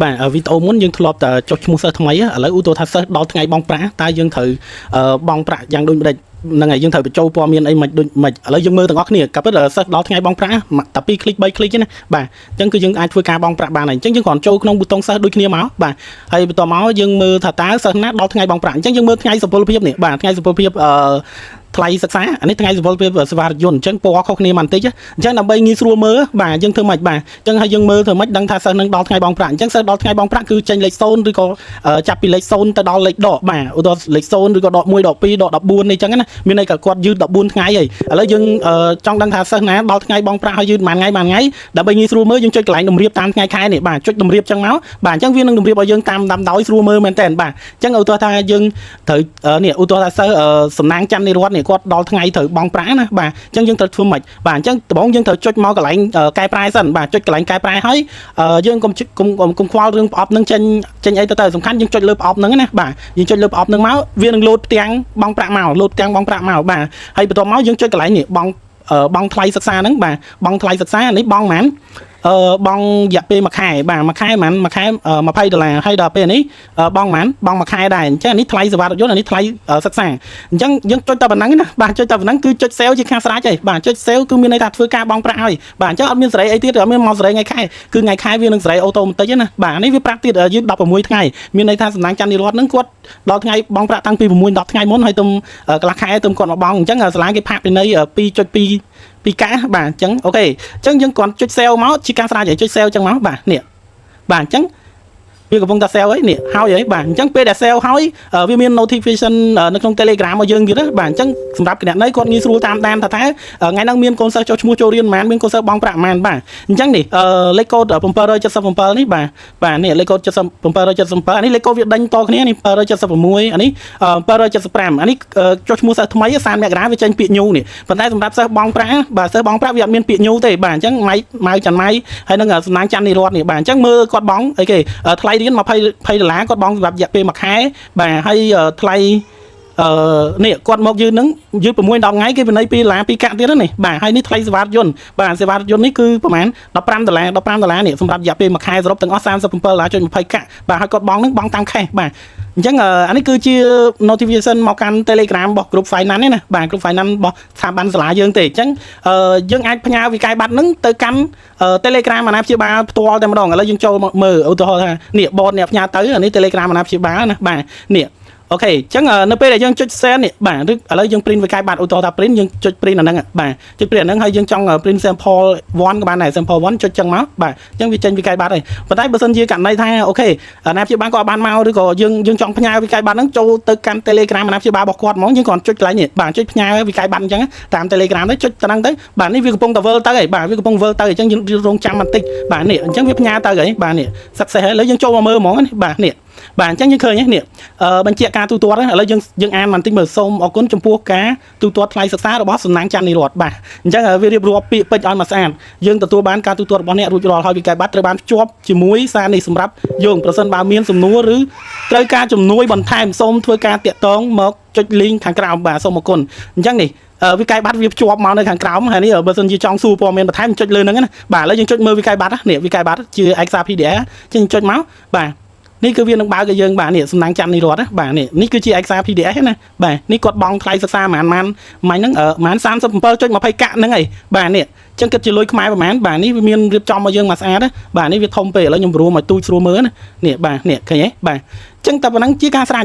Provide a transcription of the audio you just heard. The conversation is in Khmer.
បាទវីដេអូមុនយើងធ្លាប់តែចុះឈ្មោះសិស្សថ្មីឥឡូវឧទាហរណ៍ថាសិស្សដល់ថ្ងៃបង់ប្រាក់តើយើងត្រូវបង់ប្រាក់យ៉ាងដូចម្ដេចហ្នឹងហើយយើងត្រូវបញ្ចូលព័ត៌មានអីមិនដូចមិនឥឡូវយើងមើលទាំងអស់គ្នាក៏ពិតសិស្សដល់ថ្ងៃបង់ប្រាក់តែ2คลิก3คลิกទេណាបាទអញ្ចឹងគឺយើងអាចធ្វើការបង់ប្រាក់បានហើយអញ្ចឹងយើងគ្រាន់ចូលក្នុងប៊ូតុងសិស្សដូចគ្នាមកបាទហើយបន្តមកយើងមើលថាតើសិស្សណាដល់ថ្ងៃបង់ប្រាក់អញ្ចឹងយើងមើលថ្ងៃសុពលភាពនេះបាទថ្ងៃសុពលភាពថ្លៃសិក្សាអានេះថ្ងៃសុពលភាពសេវារថយន្តអញ្ចឹងពណ៌ខុសគ្នាបន្តិចអញ្ចឹងដើម្បីងាយស្រួលមើលបាទយើងធ្វើម៉េចបាទអញ្ចឹងហើយយើងមើលធ្វើម៉េចដឹងថាសិស្សនឹងដល់ថ្ងៃបង់ប្រាក់អញ្ចឹងសិស្សដល់ថ្ងៃបង់ប្រាក់គឺចេញលេខ0ឬក៏ចាប់ពីលេខ0ទៅដល់លេខដកបាទឧទាហរណ៍លេខ0ឬក៏ដក1ដក2ដក14នេះអញ្ចឹងណាមានន័យថាគាត់យឺត14ថ្ងៃហើយឥឡូវយើងចង់ដឹងថាសិស្សណាដល់ថ្ងៃបង់ប្រាក់ហើយយឺតមួយថ្ងៃដើម្បីងាយស្រួលមើលយើងចុចកន្លែងតម្រៀបតាមថ្ងៃខែនេះបាទចុចតម្រៀបអញ្ចឹងមកបាទអញ្ចឹងវានឹងតម្រៀបឲ្យយើងតាមដាំដោយស្រួលមើលមែនតើបាទអញ្ចឹងឧទាហរណ៍ថាយើងត្រូវនេះឧទាហរណ៍ថាសិស្សសំណាងច័ន្ទនិរ័ត្ននេះគាត់ដល់ថ្ងៃត្រូវបង់ប្រាក់ណាបាទអញ្ចឹងយើងត្រូវធ្វើម៉េចបាទអញ្ចឹងដំបូងយើងត្រូវចុចមកកន្លែងកែប្រែសិនបាទចុចកន្លែងកែប្រែហើយយើងកុំខ្វល់រឿងប្រអប់នឹងចេញអីទៅសំខាន់យើងចុចលើប្រអប់ហ្នឹងណាបាទយើងចុចលើប្រអប់ហ្នឹងមកវានឹងលោតផ្ទាំងបង់ប្រាក់មកលោតផ្ទាំងបង់ប្រាក់មកបាទហើយបន្ទាប់មកយើងចុចកន្លែងនេះបង់ថ្លៃសិក្សាហ្នឹងបាទបង់ថ្លៃសិក្សានេះបង់ប៉ុន្មានបង់រយៈពេលមួយខែបាទមួយខែប៉ុន្មានមួយខែ$20ហើយដល់ពេលនេះបង់ប៉ុន្មានបង់មួយខែដែរអញ្ចឹងនេះថ្លៃសេវារថយន្តអានេះថ្លៃសិក្សាអញ្ចឹងយើងចុចតែប៉ុណ្ណឹងណាបាទចុចតែប៉ុណ្ណឹងគឺចុច sale ជាខាងស្រេចហើយបាទចុច sale គឺមានន័យថាធ្វើការបង់ប្រាក់ហើយបាទអញ្ចឹងអត់មានសេរីអីទៀតអត់មានមកសេរីថ្ងៃខែគឺថ្ងៃខែវានឹងសេរីអូតូម៉ាទិកណាបាទនេះវាប្រាប់ទៀតយឺត16ថ្ងៃមានន័យថាសំណាងច័ន្ទនិរ័ត្នហ្នឹងគាត់ដល់ថ្ងៃបង់ប្រាក់តាំងពី6ដល់ថ្ងៃមុនហើយទៅកន្លះខែទៅគាត់មកបង់អញ្ចឹងសាលាគេផាកពិន័យ 2.2 ពីកាបាទអញ្ចឹងអូខេអញ្ចឹងយើងគ្រាន់ចុច sale មកជាការស្រាវជ្រាវចុច sale អញ្ចឹងមកបាទនេះបាទអញ្ចឹងវាកំពុងតែ sale ហើយនេះហើយហីបាទអញ្ចឹងពេលដែល sale ហើយវាមាន notification នៅក្នុង Telegram របស់យើងទៀតណាបាទអញ្ចឹងសម្រាប់គណនីគាត់ងាយស្រួលតាមដានថាថ្ងៃហ្នឹងមានកូនសិស្សចុះឈ្មោះចូលរៀនប៉ុន្មានមានកូនសិស្សបង់ប្រាក់ប៉ុន្មានបាទអញ្ចឹងនេះលេខកូដ777នេះបាទនេះលេខកូដ777នេះលេខកូដវាដេញតគ្នានេះ776អានេះ775អានេះចុះឈ្មោះសិស្សថ្មី30មករាវាចេញពាក្យញូនេះប៉ុន្តែសម្រាប់សិស្សបង់ប្រាក់បាទសិស្សបង់ប្រាក់វាអត់មានពាក្យញូទេបាទអញ្ចឹងម៉ៅច័ន្ទម៉ៃហើយនឹងសំណាងច័ន្ទនិរ័ត្ននេះបាទអញ្ចឹងមើលគាត់បង់អីគេថ្លៃរៀន$20គាត់បង់សម្រាប់រយៈពេលមួយខែបាទហើយថ្លៃនេះគាត់មកយឺនហ្នឹងយឺត6ដល់ថ្ងៃគេពិន័យ$2ពីកាក់ទៀតនេះបាទហើយនេះថ្លៃសេវារថយន្តបាទសេវារថយន្តនេះគឺប្រហែល$15នេះសម្រាប់រយៈពេលមួយខែសរុបទាំងអស់$37.20កាក់បាទហើយគាត់បង់ហ្នឹងបង់តាម cash បាទអញ្ចឹងអានេះគឺជា notification មកកាន់ Telegram របស់ Group Finance នេះណាបាទ Group Finance របស់ស្ថាប័នសាលាយើងទេអញ្ចឹងយើងអាចផ្ញើវិក័យប័ត្រហ្នឹងទៅកាន់ Telegram អាណាព្យាបាលផ្ទាល់តែម្ដងឥឡូវយើងចូលមើលឧទាហរណ៍ថានេះ board អ្នកផ្ញើទៅអានេះ Telegram អាណាព្យាបាលណាបាទនេះអូខេអញ្ចឹងនៅពេលដែលយើងចុច send នេះបាទឬឥឡូវយើង print វិក័យប័ត្រឧទាហរណ៍ថា print យើងចុច print អាហ្នឹងបាទចុច print អាហ្នឹងហើយយើងចង់ print sample 1ក៏បានដែរ sample 1ចុចចឹងមកបាទអញ្ចឹងវាចេញវិក័យប័ត្រហើយប៉ុន្តែបើសិនជាករណីថាអូខេអាណាព្យាបាលក៏បានមកឬក៏យើងចង់ផ្ញើវិក័យប័ត្រហ្នឹងចូលទៅកាន់ Telegram អាណាព្យាបាលរបស់គាត់ហ្មងយើងគ្រាន់ចុចកន្លែងនេះបាទចុចផ្ញើវិក័យប័ត្រអញ្ចឹងតាម Telegram ទៅចុចទៅហ្នឹងទៅបាទនេះវាកំពុងតែវិលទៅហើយបាទវាកំពុងវិលទៅអញ្ចឹងយើងរងចាំបន្តិចបាទនេះអញ្ចឹងវាផ្ញើទៅហើយបាទនេះ success ហើយឥឡូវយើងចូលមកមើលហ្មងនេះបាទនេះបាទអញ្ចឹងយើងឃើញនេះបញ្ជាក់ការទូទាត់ឥឡូវយើងអានបន្តិចមើលសូមអរគុណចំពោះការទូទាត់ថ្លៃសិក្សារបស់សំណាងច័ន្ទនិរ័ត្នបាទអញ្ចឹងវារៀបរាប់ពាក្យពេចន៍ឲ្យមកស្អាតយើងទទួលបានការទូទាត់របស់អ្នករួចរាល់ហើយវិក័យប័ត្រត្រូវបានភ្ជាប់ជាមួយសារនេះសម្រាប់យើងប្រសិនបើមានសំណួរឬត្រូវការជំនួយបន្ថែមសូមធ្វើការតាក់ទងមកចុច link ខាងក្រោមបាទសូមអរគុណអញ្ចឹងនេះវិក័យប័ត្រវាភ្ជាប់មកនៅខាងក្រោមហើយនេះបើសិនជាចង់សួរព័ត៌មានបន្ថែមចុចលើហ្នឹងណាបាទឥឡូវយើងចុចមើលវិក័យប័ត្រនេះវិក័យប័ត្រជាឯកសារ PDF ចឹងចុចមកបាទនេះគឺវានឹងបើកឲ្យយើងបាទនេះសំណាងច័ន្ទនិរ័ត្នណាបាទនេះគឺជាឯកសារ PDF ណាបាទនេះគាត់បង់ថ្លៃសិក្សាប្រហែលហ្នឹងប្រហែល37.20កាក់ហ្នឹងហើយបាទនេះអញ្ចឹងគិតជាលុយខ្មែរប្រហែលបាទនេះវាមានរៀបចំមកយើងមកស្អាតណាបាទនេះវាធំពេកឥឡូវខ្ញុំរួមឲ្យទូចស្រួលមើលណានេះបាទនេះឃើញទេបាទអញ្ចឹងតែប៉ុណ្ណឹងជាការស្រាវ